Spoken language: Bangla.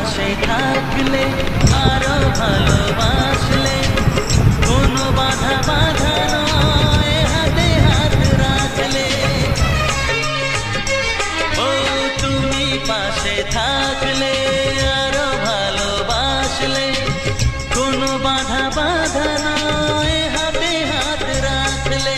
পাশে থাকলে আরো ভালোবাসলে কোনো বাধা বাধা নয় হাতে হাত রাখলে ও তুমি পাশে থাকলে আরো ভালোবাসলে কোনো বাধা বাধা নয় হাতে হাত রাখলে